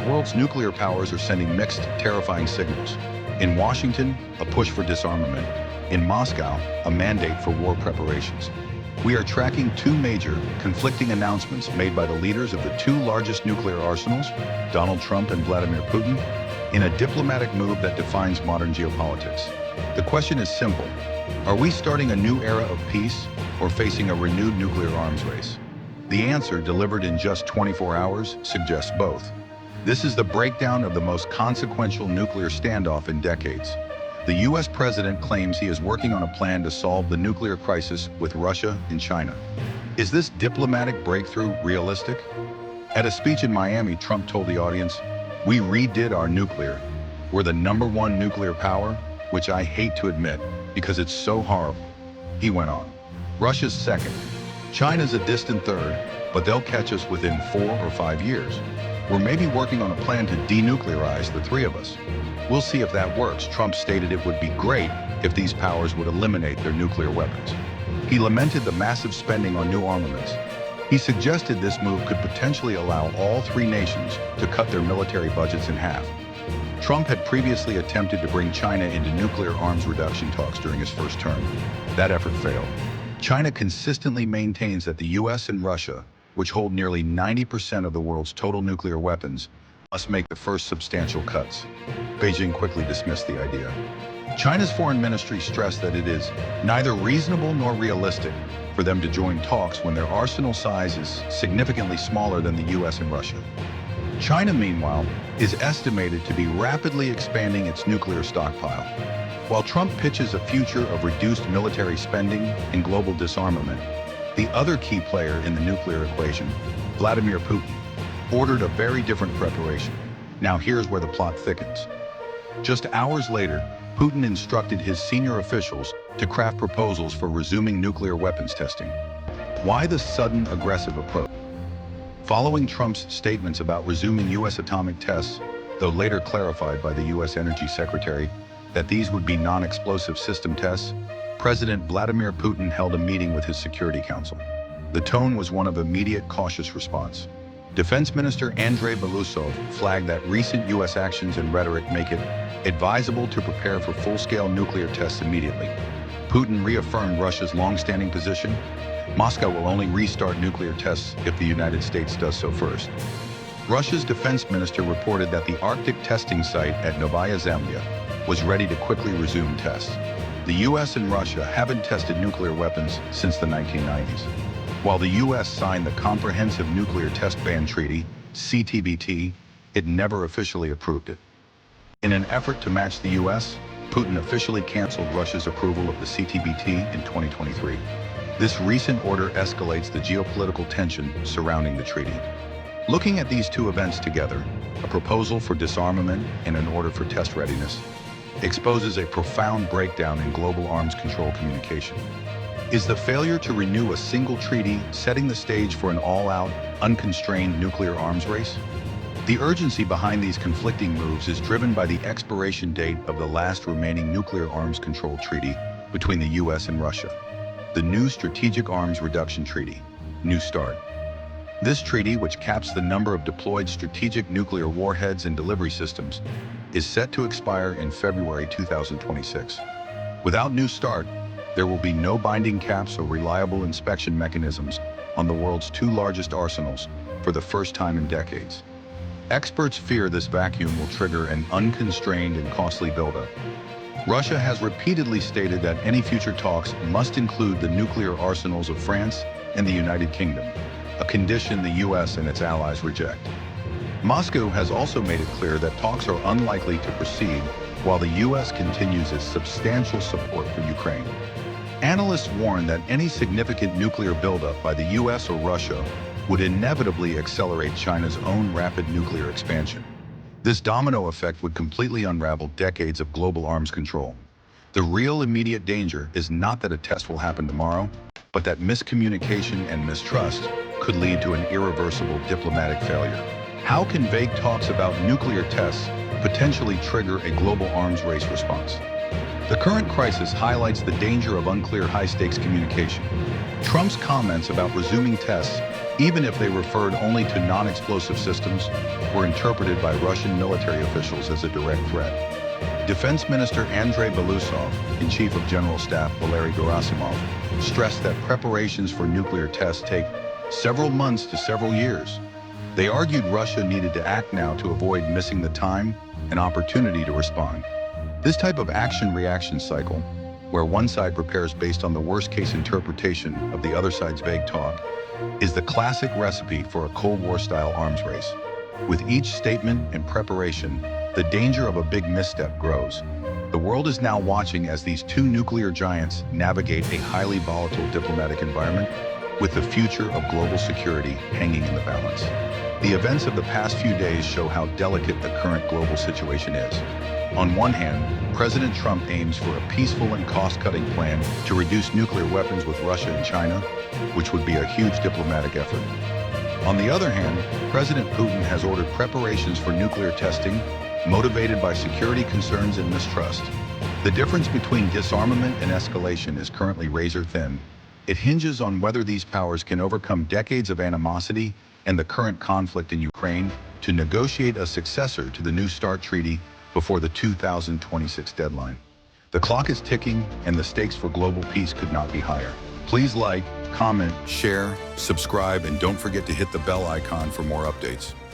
world's nuclear powers are sending mixed, terrifying signals. In Washington, a push for disarmament. In Moscow, a mandate for war preparations. We are tracking two major, conflicting announcements made by the leaders of the two largest nuclear arsenals, Donald Trump and Vladimir Putin, in a diplomatic move that defines modern geopolitics. The question is simple. Are we starting a new era of peace or facing a renewed nuclear arms race? The answer, delivered in just 24 hours, suggests both. This is the breakdown of the most consequential nuclear standoff in decades. The US president claims he is working on a plan to solve the nuclear crisis with Russia and China. Is this diplomatic breakthrough realistic? At a speech in Miami, Trump told the audience, "We redid our nuclear. We're the #1 nuclear power, which I hate to admit because it's so horrible." He went on, "Russia's second. China's a distant third, but they'll catch us within 4 or 5 years. We're maybe working on a plan to denuclearize the three of us. We'll see if that works." Trump stated it would be great if these powers would eliminate their nuclear weapons. He lamented the massive spending on new armaments. He suggested this move could potentially allow all three nations to cut their military budgets in half. Trump had previously attempted to bring China into nuclear arms reduction talks during his first term. That effort failed. China consistently maintains that the US and Russia, which hold nearly 90% of the world's total nuclear weapons, must make the first substantial cuts. Beijing quickly dismissed the idea. China's foreign ministry stressed that it is neither reasonable nor realistic for them to join talks when their arsenal size is significantly smaller than the US and Russia. China, meanwhile, is estimated to be rapidly expanding its nuclear stockpile. While Trump pitches a future of reduced military spending and global disarmament, the other key player in the nuclear equation, Vladimir Putin, ordered a very different preparation. Now here's where the plot thickens. Just hours later, Putin instructed his senior officials to craft proposals for resuming nuclear weapons testing. Why the sudden aggressive approach? Following Trump's statements about resuming US atomic tests, though later clarified by the US Energy Secretary that these would be non-explosive system tests, President Vladimir Putin held a meeting with his Security Council. The tone was one of immediate cautious response. Defense Minister Andrei Belousov flagged that recent US actions and rhetoric make it advisable to prepare for full-scale nuclear tests immediately. Putin reaffirmed Russia's long-standing position. Moscow will only restart nuclear tests if the United States does so first. Russia's defense minister reported that the Arctic testing site at Novaya Zemlya was ready to quickly resume tests. The US and Russia haven't tested nuclear weapons since the 1990s. While the US signed the Comprehensive Nuclear Test Ban Treaty, CTBT, it never officially approved it. In an effort to match the US, Putin officially canceled Russia's approval of the CTBT in 2023. This recent order escalates the geopolitical tension surrounding the treaty. Looking at these two events together, a proposal for disarmament and an order for test readiness, exposes a profound breakdown in global arms control communication. Is the failure to renew a single treaty setting the stage for an all-out, unconstrained nuclear arms race? The urgency behind these conflicting moves is driven by the expiration date of the last remaining nuclear arms control treaty between the US and Russia, the New Strategic Arms Reduction Treaty, New START. This treaty, which caps the number of deployed strategic nuclear warheads and delivery systems, is set to expire in February 2026. Without New START, there will be no binding caps or reliable inspection mechanisms on the world's two largest arsenals for the first time in decades. Experts fear this vacuum will trigger an unconstrained and costly buildup. Russia has repeatedly stated that any future talks must include the nuclear arsenals of France and the United Kingdom, a condition the US and its allies reject. Moscow has also made it clear that talks are unlikely to proceed while the US continues its substantial support for Ukraine. Analysts warn that any significant nuclear buildup by the US or Russia would inevitably accelerate China's own rapid nuclear expansion. This domino effect would completely unravel decades of global arms control. The real immediate danger is not that a test will happen tomorrow, but that miscommunication and mistrust could lead to an irreversible diplomatic failure. How can vague talks about nuclear tests potentially trigger a global arms race response? The current crisis highlights the danger of unclear high-stakes communication. Trump's comments about resuming tests, even if they referred only to non-explosive systems, were interpreted by Russian military officials as a direct threat. Defense Minister Andrei Belousov and Chief of General Staff Valery Gerasimov stressed that preparations for nuclear tests take several months to several years. They argued Russia needed to act now to avoid missing the time and opportunity to respond. This type of action-reaction cycle, where one side prepares based on the worst-case interpretation of the other side's vague talk, is the classic recipe for a Cold War-style arms race. With each statement and preparation, the danger of a big misstep grows. The world is now watching as these two nuclear giants navigate a highly volatile diplomatic environment, with the future of global security hanging in the balance. The events of the past few days show how delicate the current global situation is. On one hand, President Trump aims for a peaceful and cost-cutting plan to reduce nuclear weapons with Russia and China, which would be a huge diplomatic effort. On the other hand, President Putin has ordered preparations for nuclear testing, motivated by security concerns and mistrust. The difference between disarmament and escalation is currently razor-thin. It hinges on whether these powers can overcome decades of animosity and the current conflict in Ukraine to negotiate a successor to the New START treaty before the 2026 deadline. The clock is ticking, and the stakes for global peace could not be higher. Please like, comment, share, subscribe, and don't forget to hit the bell icon for more updates.